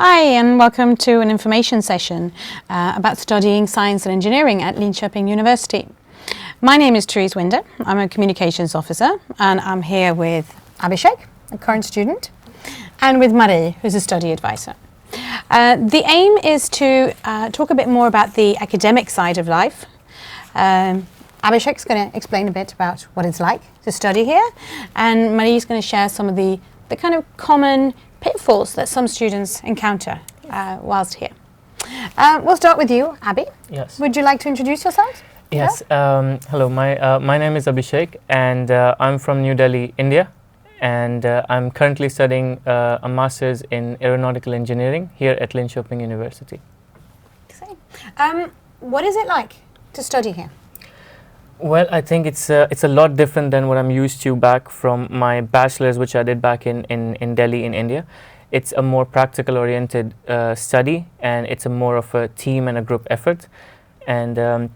Hi and welcome to an information session about studying science and engineering at Linköping University. My name is Therese Winder, I'm a communications officer and I'm here with Abhishek, a current student, and with Marie, who's a study advisor. The aim is to talk a bit more about the academic side of life. Abhishek's going to explain a bit about what it's like to study here, and Marie's going to share some of the kind of common pitfalls that some students encounter whilst here. We'll start with you, Abhi. Yes. Would you like to introduce yourself? Yes. Hello. My name is Abhishek, and I'm from New Delhi, India, and I'm currently studying a master's in aeronautical engineering here at Linköping University. What is it like to study here? Well, I think it's a lot different than what I'm used to back from my bachelor's, which I did back in Delhi in India. It's a more practical oriented study, and it's a more of a team and a group effort. And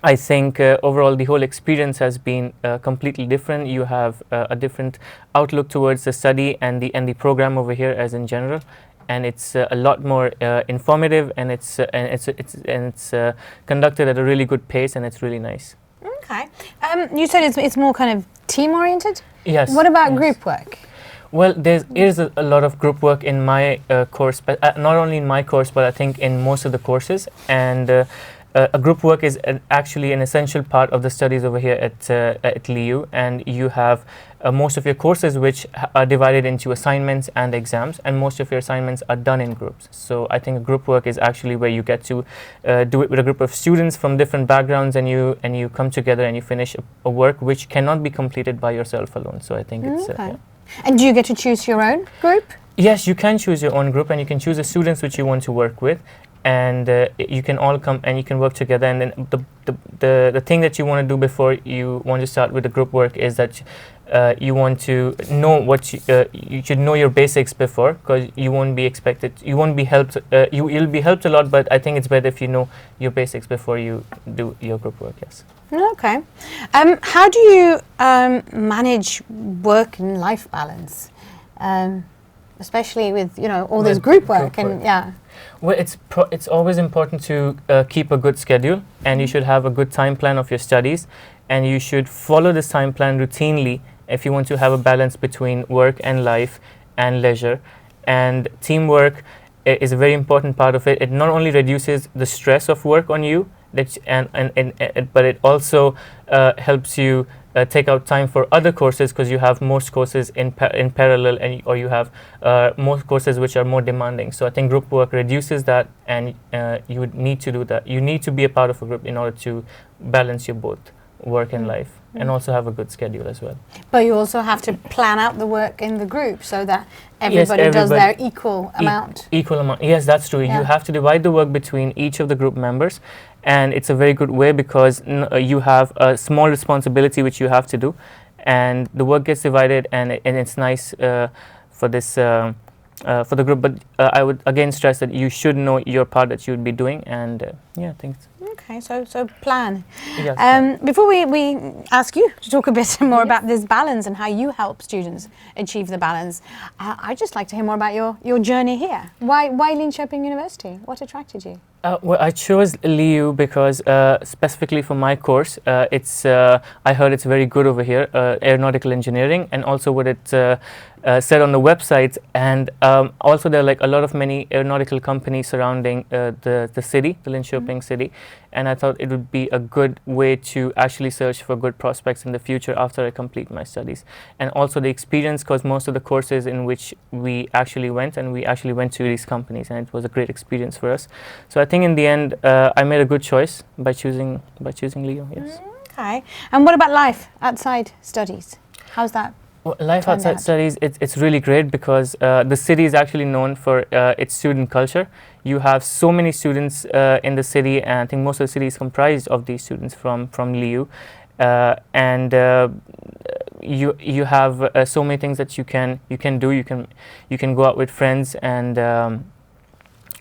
I think overall the whole experience has been completely different. You have a different outlook towards the study and the program over here as in general. And it's a lot more informative, and it's conducted at a really good pace, and it's really nice. Okay. You said it's more kind of team-oriented? Yes. What about group work? Well, there is a lot of group work in my course, but not only in my course, but I think in most of the courses. And a group work is actually an essential part of the studies over here at LIU. And you have most of your courses which are divided into assignments and exams, and most of your assignments are done in groups. So I think group work is actually where you get to do it with a group of students from different backgrounds, and you come together and you finish a work which cannot be completed by yourself alone. So I think it's okay. And do you get to choose your own group? Yes, you can choose your own group, and you can choose the students which you want to work with, and you can all come and you can work together. And then the thing that you want to do before you want to start with the group work is that you want to know what you should know your basics before, because you won't be expected, you won't be helped, you'll be helped a lot, but I think it's better if you know your basics before you do your group work. Yes. Okay. How do you manage work and life balance, especially with all this group work and yeah? Well, it's always important to keep a good schedule, and you should have a good time plan of your studies, and you should follow this time plan routinely if you want to have a balance between work and life and leisure. And teamwork is a very important part of it. It not only reduces the stress of work on you, but it also helps you take out time for other courses, because you have most courses in parallel, or you have most courses which are more demanding. So I think group work reduces that, and you would need to do that. You need to be a part of a group in order to balance your both work and life, and also have a good schedule as well. But you also have to plan out the work in the group so that everybody does their equal amount. Equal amount, yes, that's true. Yeah. You have to divide the work between each of the group members, and it's a very good way, because you have a small responsibility which you have to do, and the work gets divided, and it's nice for this for the group. But I would again stress that you should know your part that you would be doing, and yeah, I think. Okay, so plan. Yes. Before we ask you to talk a bit more about this balance and how you help students achieve the balance, I'd just like to hear more about your journey here. Why Linköping University? What attracted you? Well, I chose LIU because specifically for my course, I heard it's very good over here, aeronautical engineering, and also what it said on the website, and also there are like many aeronautical companies surrounding the city, the Linköping city, and I thought it would be a good way to actually search for good prospects in the future after I complete my studies. And also the experience, because most of the courses in which we actually went to these companies, and it was a great experience for us. So I think in the end I made a good choice by choosing LIU. Yes. Okay. And what about life outside studies? How's that? Well, life outside studies, it's really great, because the city is actually known for its student culture. You have so many students in the city, and I think most of the city is comprised of these students from LIU, and you have so many things that you can do. You can go out with friends, and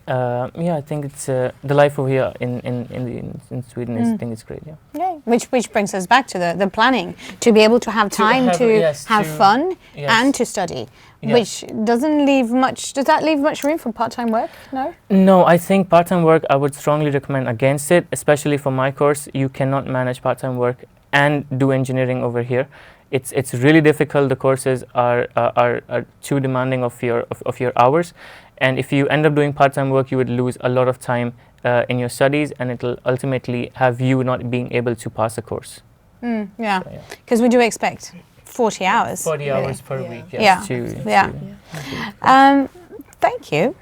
Yeah, I think it's the life over here in Sweden is, I think it's great. Yeah. Yeah. Which brings us back to the planning, to be able to have time to have fun and to study, which doesn't leave much. Does that leave much room for part-time work? No. No, I think part-time work, I would strongly recommend against it, especially for my course. You cannot manage part-time work and do engineering over here. It's really difficult. The courses are too demanding of your hours, and if you end up doing part-time work, you would lose a lot of time in your studies, and it'll ultimately have you not being able to pass a course. Yeah, because we do expect 40 hours. 40 hours per week. Yes, thank you.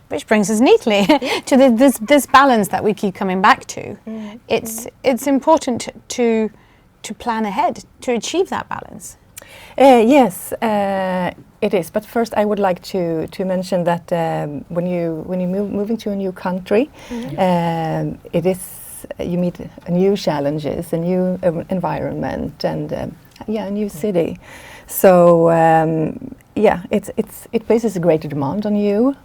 Which brings us neatly to this balance that we keep coming back to. It's important to plan ahead to achieve that balance. Yes, it is. But first, I would like to mention that when you moving to a new country, it is you meet new challenges, a new environment, and a new city. So it places a greater demand on you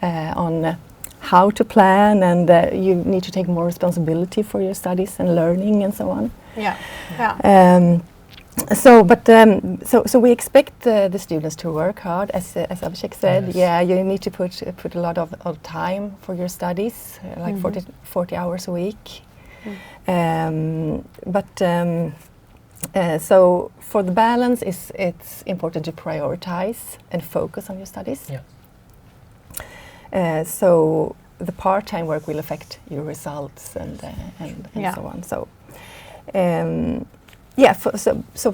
on how to plan, and you need to take more responsibility for your studies and learning and so on. So we expect the students to work hard, as Abhishek said. Yes. You need to put a lot of time for your studies, like 40 hours a week. So for the balance, it's important to prioritize and focus on your studies. So the part-time work will affect your results and so on. So.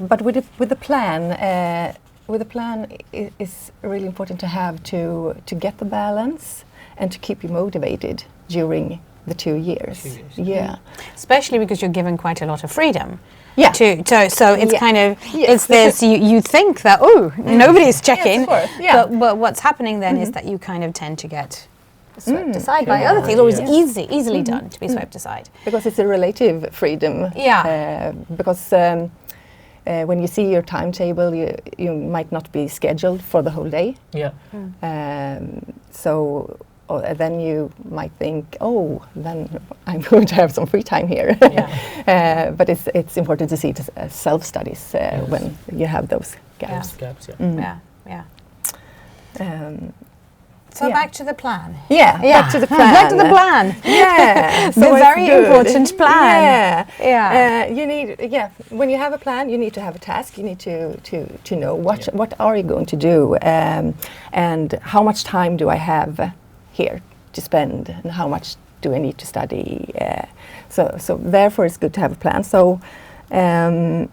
But with the plan, it's really important to have to get the balance and to keep you motivated during the 2 years. Yeah, especially because you're given quite a lot of freedom. Yeah. So it's kind of it's this. You think that nobody's checking, yes, of course. Yeah. But what's happening then is that you kind of tend to get swept aside by other things. Always easily done to be swept aside. Because it's a relative freedom. Yeah. Because when you see your timetable, you might not be scheduled for the whole day. Yeah. So then you might think, then I'm going to have some free time here. But it's important to see it as self-studies when you have those gaps. So back to the plan. Back to the plan. Back to the plan. So the very important plan. You need when you have a plan, you need to have a task. You need to know what are you going to do, and how much time do I have here to spend, and how much do I need to study. So therefore, it's good to have a plan. So I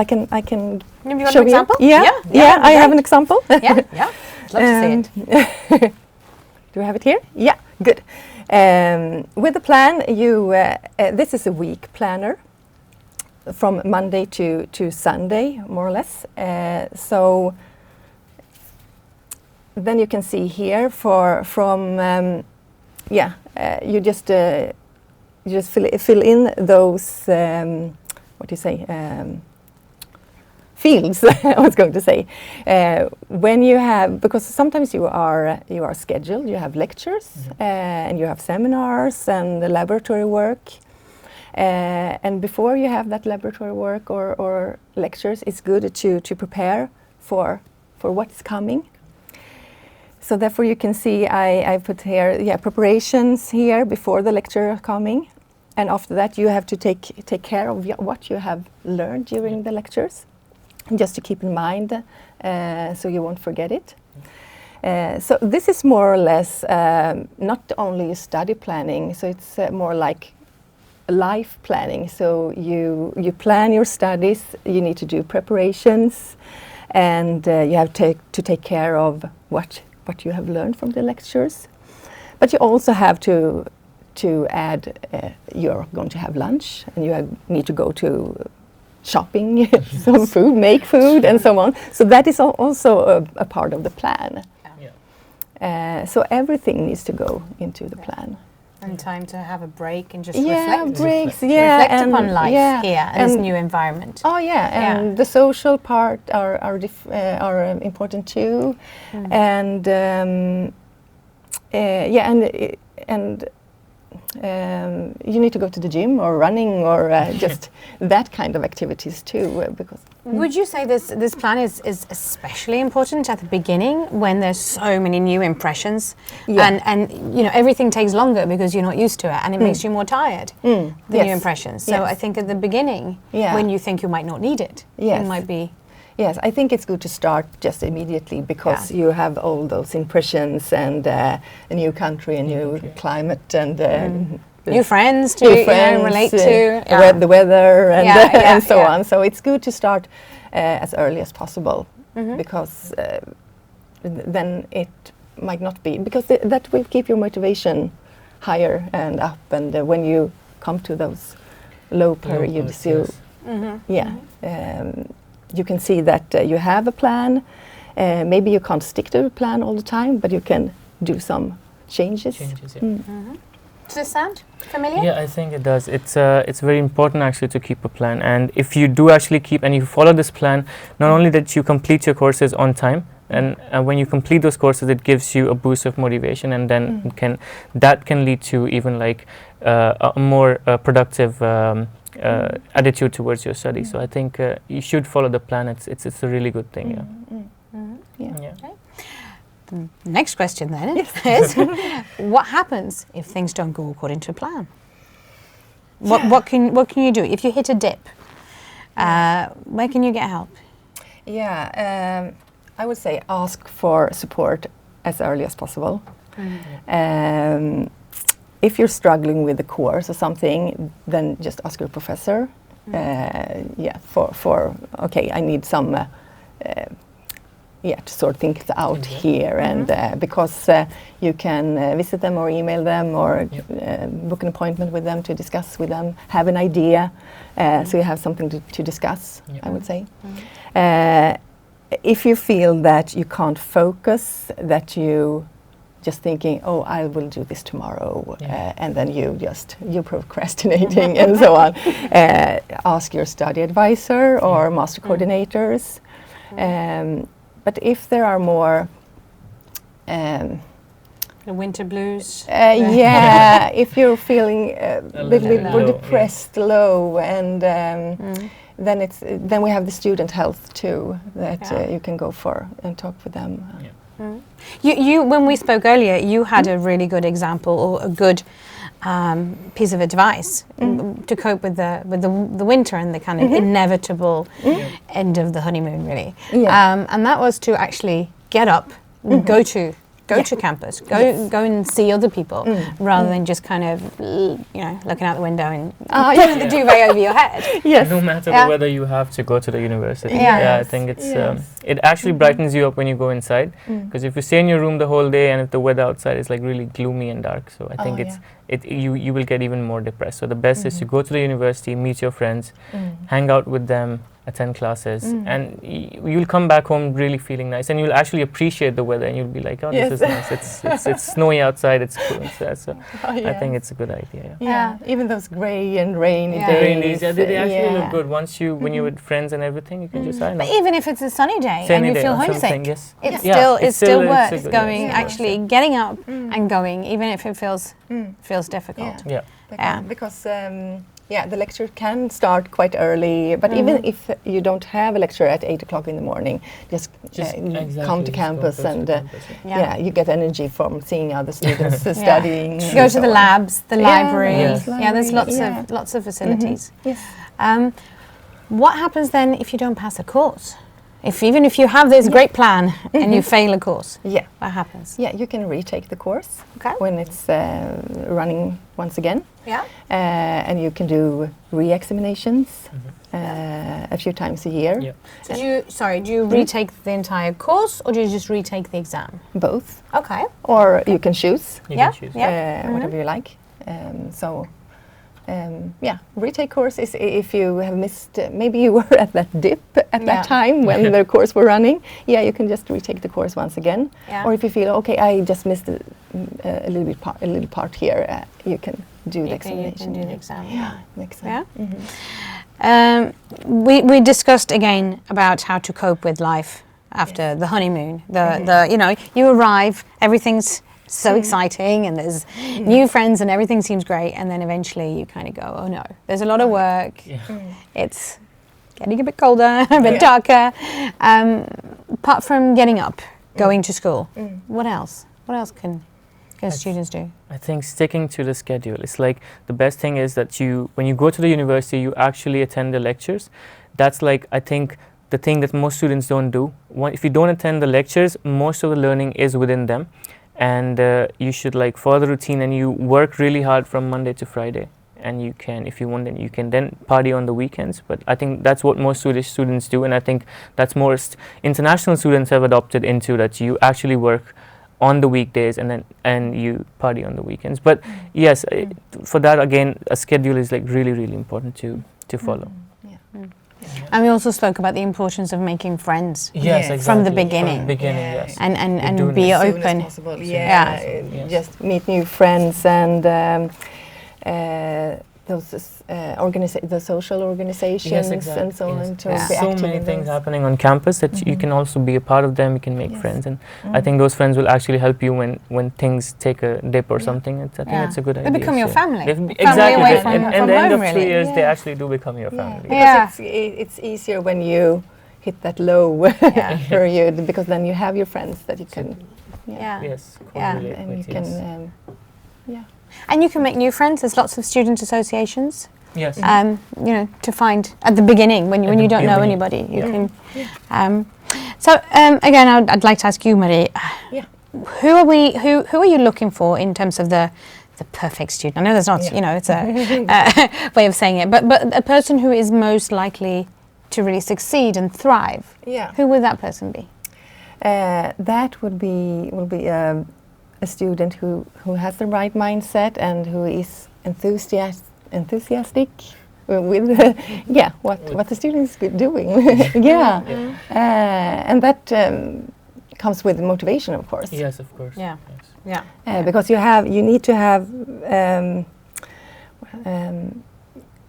can Have you got show an example? Yeah, I have an example. Love to see it. Do I have it here? Yeah, good. With the plan, this is a week planner from Monday to Sunday, more or less. So then you can see here you just fill in those what do you say? Fields. I was going to say when you have, because sometimes you are scheduled. You have lectures and you have seminars and the laboratory work, and before you have that laboratory work or lectures, it's good to prepare for what's coming. So therefore, you can see I put here preparations here before the lecture coming, and after that you have to take care of what you have learned during the lectures. Just to keep in mind, so you won't forget it. So this is more or less not only study planning, so it's more like life planning. So you plan your studies, you need to do preparations, and you have to take care of what you have learned from the lectures. But you also have to add, you're going to have lunch, and you need to go to shopping, some food, make food, and so on. So that is also a part of the plan. So everything needs to go into the plan. And time to have a break and just reflect. Breaks, reflect upon life here and this new environment. And the social part are important too. And Yeah, and you need to go to the gym or running or just that kind of activities too. Because would you say this plan is especially important at the beginning when there's so many new impressions, and you know everything takes longer because you're not used to it, and it makes you more tired, the new impressions. So I think at the beginning, when you think you might not need it, it might be. Yes, I think it's good to start just immediately because you have all those impressions and a new country, a new climate, and new friends to relate to, the weather, and and so on. So it's good to start as early as possible because then it might not be because that will keep your motivation higher and up. And when you come to those low periods, you can see that you have a plan. Maybe you can't stick to the plan all the time, but you can do some changes. Does this sound familiar? Yeah, I think it does. It's very important actually to keep a plan, and if you do actually keep and you follow this plan, not only that you complete your courses on time, and when you complete those courses, it gives you a boost of motivation, and then that can lead to even like a more productive attitude towards your study. So I think you should follow the plan. It's a really good thing. Okay. The next question then is what happens if things don't go according to plan? What can you do if you hit a dip? Where can you get help? I would say ask for support as early as possible. If you're struggling with the course or something, then just ask your professor. I need some to sort things out here, and because you can visit them or email them or book an appointment with them to discuss with them, have an idea, so you have something to discuss. I would say. If you feel that you can't focus, that you just thinking, oh, I will do this tomorrow, and then you're procrastinating and so on. Ask your study advisor or master coordinators. But if there are more the winter blues, if you're feeling a little bit more depressed, low, and then we have the student health too that you can go for and talk with them. You when we spoke earlier, you had a really good example or a good piece of advice to cope with the winter and the kind of inevitable end of the honeymoon, really. And that was to actually get up, go to campus, go and see other people, rather than just kind of looking out the window and pulling the duvet over your head. No matter the weather, you have to go to the university. I think it's it actually brightens you up when you go inside, because if you stay in your room the whole day and if the weather outside is like really gloomy and dark, so I think you will get even more depressed. So the best is to go to the university, meet your friends, hang out with them, attend classes, and you'll come back home really feeling nice, and you'll actually appreciate the weather, and you'll be like, oh, this is nice. It's snowy outside, it's cool. So I think it's a good idea. Even those grey and rainy days. The rainy days, they actually look good. Once when you're with friends and everything, you can just But even if it's a sunny day and you feel homesick, it's still worth going. Actually, getting up and going, even if it feels difficult. Because the lecture can start quite early, but even if you don't have a lecture at 8 o'clock in the morning, just come to campus and you get energy from seeing other students studying. Go to the labs, the library. There's lots of facilities. What happens then if you don't pass a course? Even if you have this great plan and you fail a course, what happens? You can retake the course when it's running once again. And you can do re-examinations a few times a year. So do you retake the entire course, or do you just retake the exam? Both. Okay. Or you can choose. Whatever you like. Retake course is if you have missed, maybe you were at that dip at that time when the course were running. You can just retake the course once again. Or if you feel, okay, I just missed a little part here, you can do the examination. You can do the exam. Mm-hmm. We discussed again about how to cope with life after the honeymoon. You arrive, everything's so exciting, and there's new friends and everything seems great, and then eventually you kind of go, oh no, there's a lot of work. It's getting a bit colder, a bit darker. Apart from getting up, going to school, what else? What else can students do? I think sticking to the schedule. It's like the best thing is that when you go to the university, you actually attend the lectures. That's like, I think, the thing that most students don't do. If you don't attend the lectures, most of the learning is within them, and you should like follow the routine, and you work really hard from Monday to Friday. And you can, if you want, then you can then party on the weekends. But I think that's what most Swedish students do, and I think that's more international students have adopted into, that you actually work on the weekdays and you party on the weekends. But yes, for that again, a schedule is like really important to follow. And we also spoke about the importance of making friends. Yes, exactly. From the beginning. From the beginning, yes. And be as soon open. as possible. Yeah. Just meet new friends and those the social organizations and so on. To be so active many in things those. happening on campus that you can also be a part of them. You can make friends, and I think those friends will actually help you when things take a dip or something. I think it's a good idea. They become your family. Exactly. Away from At the end home, of 3 really. years, they actually do become your family. Because it's easier when you hit that low period, because then you have your friends that you can. Yes. And you can. And you can make new friends. There's lots of student associations. Yes. You know, to find at the beginning when you don't know anybody, you can. Again, I'd like to ask you, Marie. Who are you looking for in terms of the perfect student? I know there's not. You know, it's a way of saying it, but a person who is most likely to really succeed and thrive. Yeah. Who would that person be? That will be a student who has the right mindset and who is enthusiastic with what the student is doing. And that comes with motivation, of course. Yes, of course. Because you need to have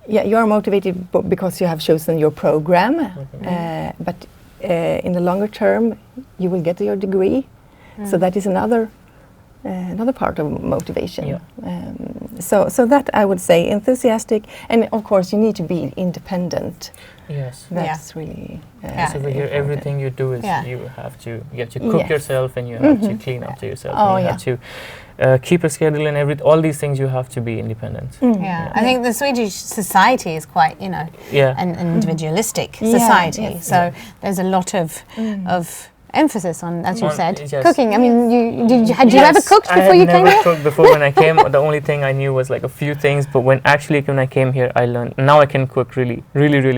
you are motivated because you have chosen your program, but in the longer term you will get your degree, so that is another part of motivation. So that I would say enthusiastic, and of course you need to be independent. Yes. That's really so over here, everything you do is you have to cook yourself, and you have to clean up to yourself. And you have to keep a schedule, and all these things you have to be independent. I think the Swedish society is quite, an individualistic society. So there's a lot of emphasis on, as you said, cooking. I mean, had you ever cooked before you came here? I never cooked before when I came. The only thing I knew was like a few things, but when I came here, I learned. Now I can cook really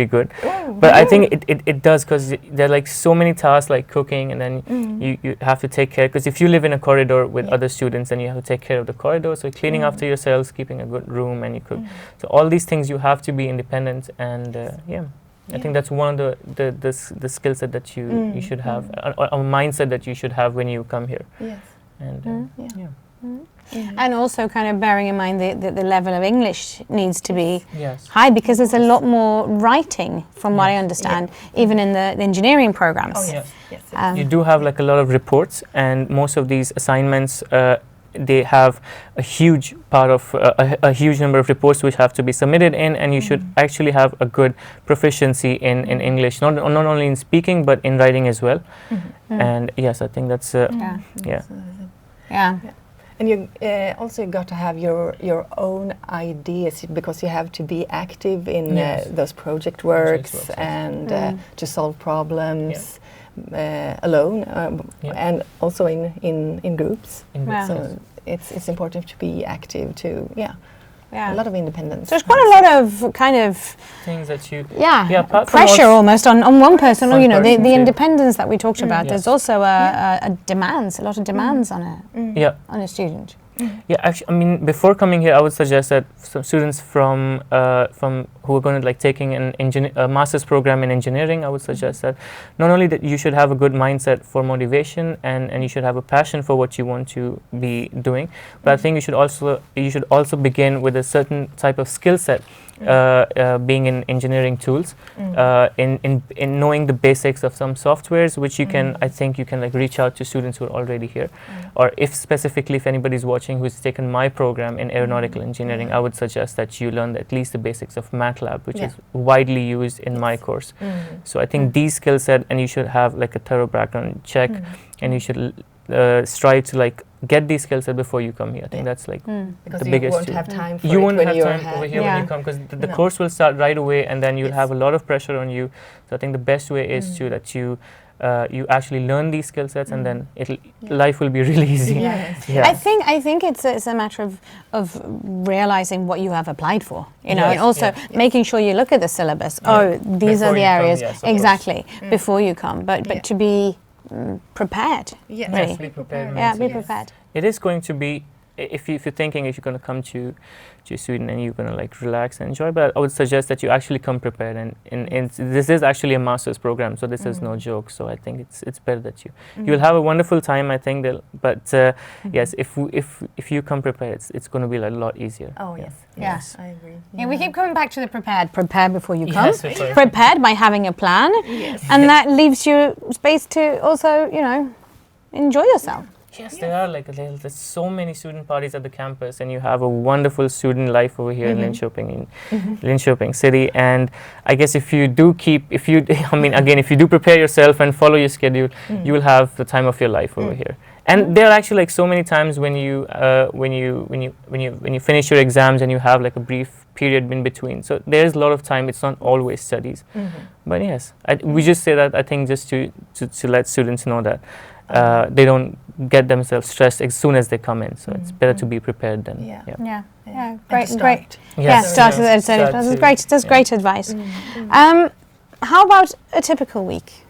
good. But I think it does, because there are like so many tasks like cooking, and then you have to take care, because if you live in a corridor with other students, then you have to take care of the corridor, so cleaning after yourselves, keeping a good room, and you cook. So all these things you have to be independent, and I think that's one of the skill set that you should have, a mindset that you should have when you come here. And And also kind of bearing in mind the level of English needs to be high, because there's a lot more writing, from what I understand, even in the engineering programs. You do have like a lot of reports, and most of these assignments they have a huge part of a huge number of reports which have to be submitted in, and you should actually have a good proficiency in English, not only in speaking but in writing as well. And yes, I think that's And you also got to have your own ideas, because you have to be active in those project works and to solve problems alone, and also in groups. So it's important to be active, a lot of independence. So there's quite a lot of kind of things that you pressure almost on one person. The independence that we talked about. There's also a lot of demands on a student. Actually, I mean, before coming here, I would suggest that some students from who are going to like taking a master's program in engineering, I would suggest that not only that you should have a good mindset for motivation, and you should have a passion for what you want to be doing, but I think you should also begin with a certain type of skill set being in engineering tools, in knowing the basics of some softwares, which you can, I think you can like reach out to students who are already here, or if specifically if anybody's watching who's taken my program in aeronautical engineering, I would suggest that you learn at least the basics of MATLAB, which is widely used in my course. So I think these skill set, and you should have like a thorough background check, and you should strive to like get these skills set before you come here. I think that's like because the you biggest. won't have time for you it won't when have you're time over here when you come, because the No. course will start right away, and then you'll have a lot of pressure on you. So I think the best way is to that you actually learn these skill sets, and then life will be really easy. Yes. Yeah. I think it's a matter of realizing what you have applied for, you know, Yes, and also making sure you look at the syllabus. Oh, these are Before the you come, areas yes, of exactly before you come, but to be prepared. Yes. Really. Yes, be prepared. Yeah, be mentally. prepared. It is going to be, if you're thinking if you're going to come to Sweden and you're going to like relax and enjoy, but I would suggest that you actually come prepared, and this is actually a master's program, so this is no joke. So I think it's better that you'll have a wonderful time, I think, but yes, if you come prepared, it's going to be a lot easier. Oh yes. Yes. I agree. Yeah, we keep coming back to the prepared before you come. Yes, prepared. Prepared by having a plan, and that leaves you space to also, you know, enjoy yourself. Yes, there are like there's so many student parties at the campus, and you have a wonderful student life over here in Linköping, Linköping city. And I guess if you do prepare yourself and follow your schedule, you will have the time of your life over here. And there are actually like so many times when you finish your exams and you have like a brief period in between. So there's a lot of time. It's not always studies, but yes, we just say that I think just to let students know that they don't get themselves stressed as soon as they come in. So it's better to be prepared than Great. Yes. Start with that. That's great. That's great advice. How about a typical week?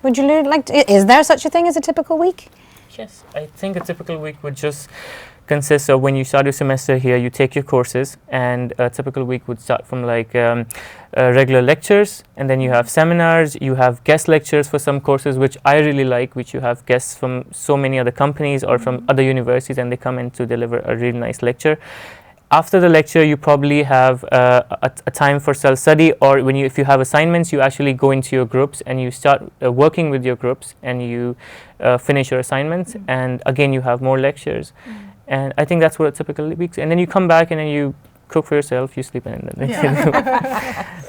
Would you is there such a thing as a typical week? Yes, I think a typical week would just consist of when you start your semester here, you take your courses, and a typical week would start from like regular lectures, and then you have seminars, you have guest lectures for some courses, which I really like, which you have guests from so many other companies or from other universities, and they come in to deliver a really nice lecture. After the lecture, you probably have a time for self-study, or if you have assignments, you actually go into your groups and you start working with your groups, and you finish your assignments, and again you have more lectures. And I think that's what a typical week is. And then you come back and then you cook for yourself, you sleep, and then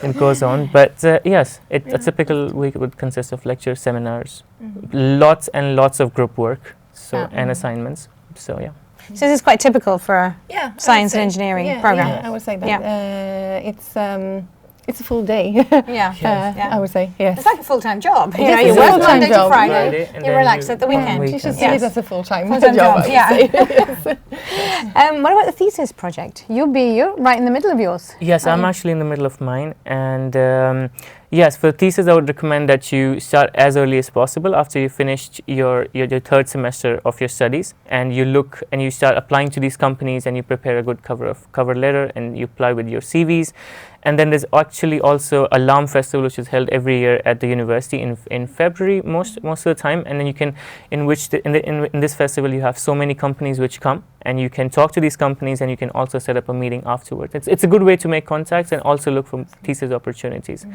it goes on. But yes, a typical week would consist of lectures, seminars, lots and lots of group work, and assignments. So yeah. So this is quite typical for a science and engineering program. Yeah, I would say that. It's a full day. I would say, yes. It's like a full-time job. You It know, is you a work full-time Monday to job. Friday, and you then relax at the weekend. You should see Yes. it as a full-time Full-time job. job, what about the thesis project? You're right in the middle of yours. Yes, I'm actually in the middle of mine, and yes, for the thesis, I would recommend that you start as early as possible after you finished your third semester of your studies, and you look and you start applying to these companies, and you prepare a good cover letter, and you apply with your CVs. And then there's actually also a LAM festival, which is held every year at the university in February most of the time. And then you can, in this festival, you have so many companies which come, and you can talk to these companies, and you can also set up a meeting afterwards. It's a good way to make contacts and also look for thesis opportunities.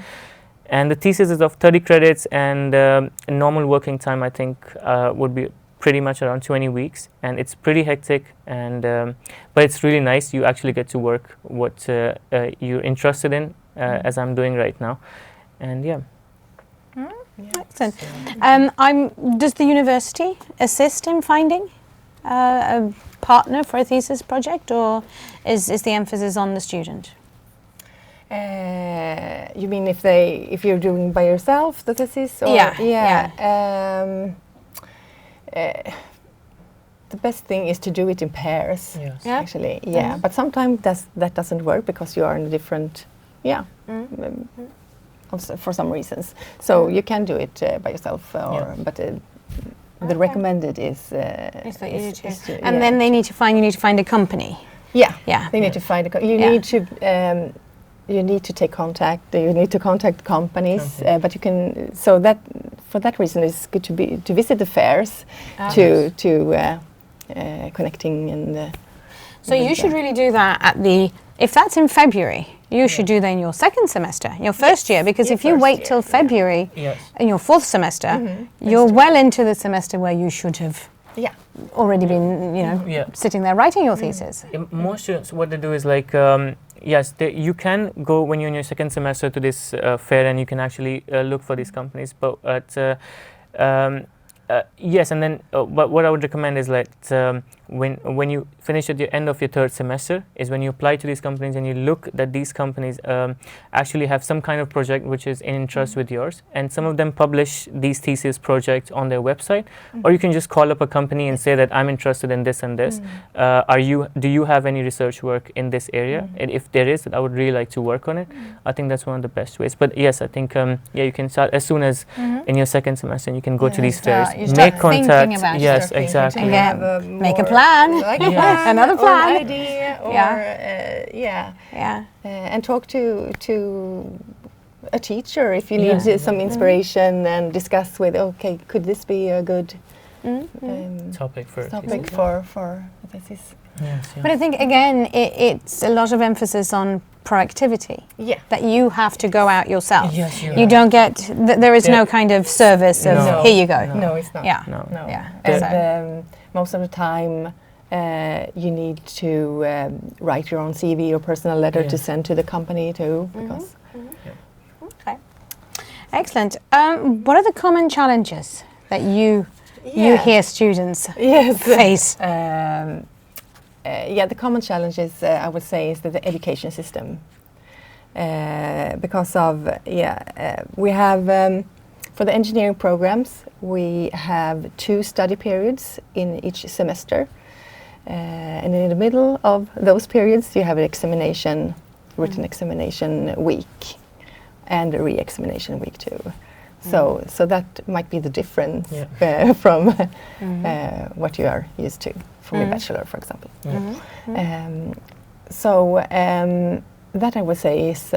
And the thesis is of 30 credits, and normal working time, I think, would be pretty much around 20 weeks, and it's pretty hectic, and but it's really nice. You actually get to work what you're interested in, as I'm doing right now, and Excellent. Does the university assist in finding a partner for a thesis project, or is the emphasis on the student? You mean if you're doing by yourself the thesis? Or the best thing is to do it in pairs. Yes. Actually, but sometimes that doesn't work because you are in a different, also for some reasons. So you can do it by yourself, but the recommended is and then you need to find a company. They need to find you need to take contact. You need to contact companies, but you can. So that for that reason, it's good to visit the fairs, to connecting and. So you should really do that at the if that's in February, you should do that in your second semester, your first year, because if you wait till February in your fourth semester, you're well into the semester where you should have already been, sitting there writing your thesis. Most students, what they do is like, yes, you can go when you're in your second semester to this fair, and you can actually look for these companies. But yes, and then but what I would recommend is like when you finish at the end of your third semester is when you apply to these companies and you look that these companies actually have some kind of project which is in interest with yours, and some of them publish these thesis projects on their website, or you can just call up a company and say that I'm interested in this and this. Do you have any research work in this area? And if there is, I would really like to work on it. I think that's one of the best ways. But yes, I think you can start as soon as in your second semester, and you can go to these fairs, make contact. Yes, exactly. Again, make a plan. Another plan. An idea, or and talk to a teacher if you need some inspiration, and discuss with. Okay, could this be a good topic for the thesis? Yes, But I think again, it's a lot of emphasis on proactivity. That you have to go out yourself. Yes, you don't get. There is no kind of service of here you go. No, it's not. No. And most of the time, you need to write your own CV or personal letter to send to the company too. Because Okay. Excellent. What are the common challenges that you hear students face? The common challenges I would say is that the education system, because of we have for the engineering programs we have 2 study periods in each semester, and in the middle of those periods you have an examination, written examination week, and a re-examination week too. So that might be the difference from what you are used to from a bachelor, for example. That I would say is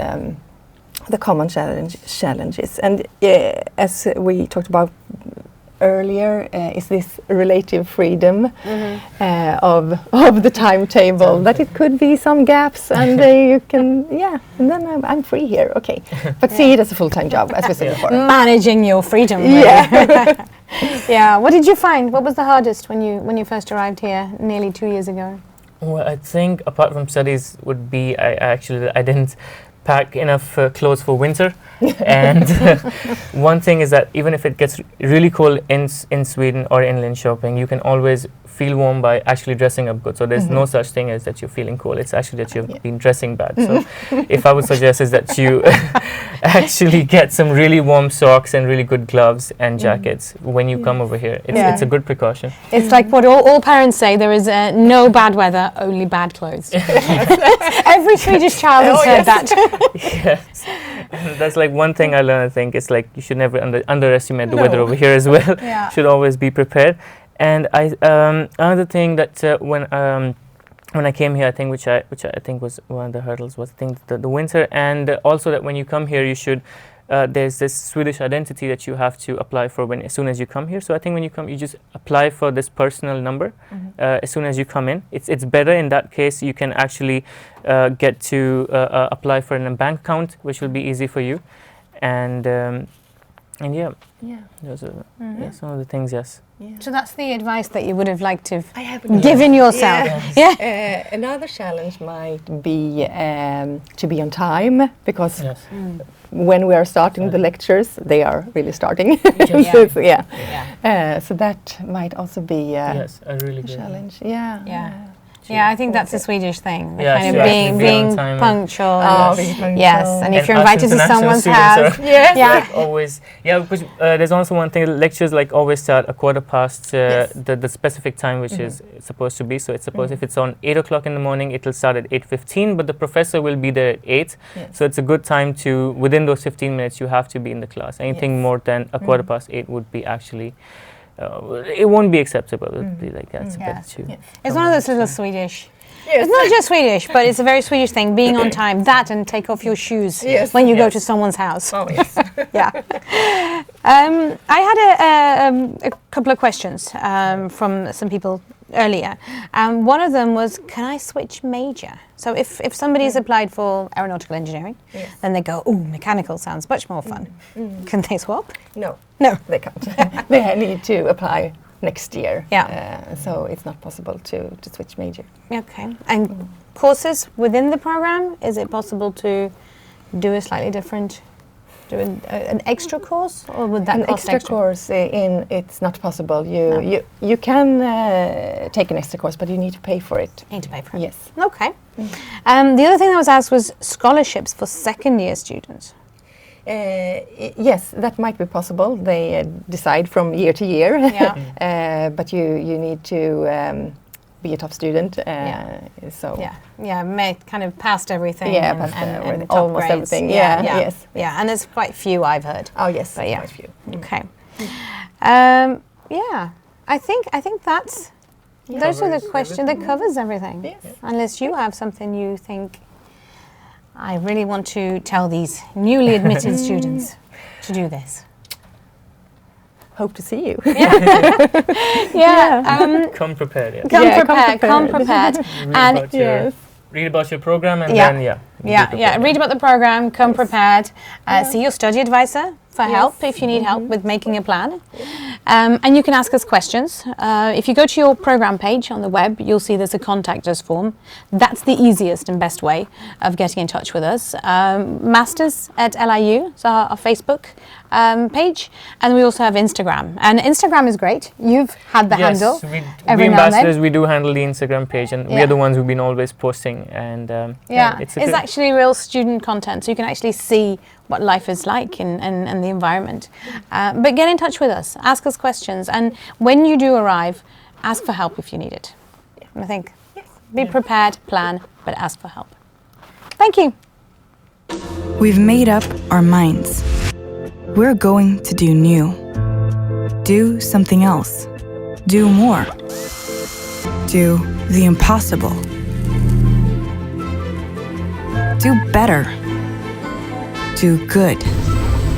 the common challenges. And as we talked about earlier, is this relative freedom of the timetable, that it could be some gaps, and you can, and then I'm free here, okay. But see it as a full-time job, as we said before. Managing your freedom. Really. What did you find? What was the hardest when you first arrived here nearly 2 years ago? Well, I think apart from studies would be I didn't pack enough clothes for winter, and one thing is that even if it gets really cold in Sweden or in Linköping, you can always feel warm by actually dressing up good. So there's no such thing as that you're feeling cold. It's actually that you've been dressing bad. So if I would suggest is that you actually get some really warm socks and really good gloves and jackets when you come over here. It's a good precaution. It's like what all parents say, there is no bad weather, only bad clothes. Every Swedish child has heard that. Yes. That's like one thing I learned. I think it's like you should never underestimate the weather over here as well. Should always be prepared. And another thing that when I came here, I think which I think was one of the hurdles was I think the winter, and also that when you come here you should there's this Swedish identity that you have to apply for as soon as you come here. So I think when you come, you just apply for this personal number as soon as you come in. It's better in that case. You can actually get to apply for a bank account, which will be easy for you, and those are some of the things. Yes. So that's the advice that you would have liked to have given yourself. Another challenge might be to be on time, because when we are starting the lectures, they are really starting. So that might also be a really good challenge. I think that's a Swedish thing. Yeah, kind of being punctual. Yes, and if you're us invited to someone's house, like always, because there's also one thing. Lectures like always start a quarter past the specific time which is supposed to be. So it's supposed if it's on 8 o'clock in the morning, it'll start at 8:15. But the professor will be there at 8. So it's a good time to within those 15 minutes you have to be in the class. Anything more than a quarter past 8 would be actually. It won't be acceptable. It would be like that's better too. It's one of those little Swedish. It's not just Swedish, but it's a very Swedish thing. Being on time, that and take off your shoes when you go to someone's house. Oh yes. I had a couple of questions from some people earlier. One of them was, can I switch major? So if somebody's applied for aeronautical engineering, Yes. then they go, ooh, mechanical sounds much more fun. Can they swap? No, No. they can't. They need to apply next year. Yeah. So it's not possible to switch major. Okay. And courses within the program, is it possible to do a slightly different, do an extra course, or would that An cost extra course it's not possible. You can take an extra course, but you need to pay for it. Need to pay for it. Yes. Okay. The other thing that was asked was scholarships for second year students. Yes, that might be possible. They decide from year to year. Yeah. But you need to be a top student. So Kind of passed everything. Yeah, and, passed and top almost grades. everything. Yeah, yes. Yeah, and there's quite few I've heard. Oh yes, But yeah. quite few. Okay. I think that's. Those are the questions. That covers everything. Yes. Unless you have something you think, I really want to tell these newly admitted students to do this. Hope to see you. Come prepared. Yeah. Come prepared. Read about your program and Yeah. then Read about the program. Come prepared. See your study advisor for help if you need help with making a plan. And you can ask us questions. If you go to your program page on the web, you'll see there's a contact us form. That's the easiest and best way of getting in touch with us. Masters at LIU, so our Facebook page, and we also have Instagram. And Instagram is great. You've had the handle. We every now and ambassadors, then. we do handle the Instagram page, and we Yeah. are the ones who've been always posting. And It's actually real student content, so you can actually see what life is like and the environment. But get in touch with us, ask us questions, and when you do arrive, ask for help if you need it. I think be prepared, plan, but ask for help. Thank you. We've made up our minds. We're going to do new. Do something else. Do more. Do the impossible. Do better. Do good.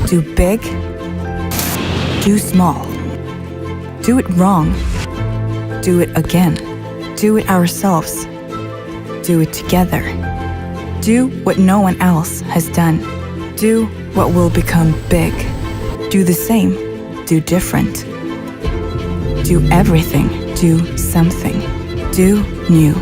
Do big. Do small. Do it wrong. Do it again. Do it ourselves. Do it together. Do what no one else has done. Do what will become big. Do the same. Do different. Do everything. Do something. Do new.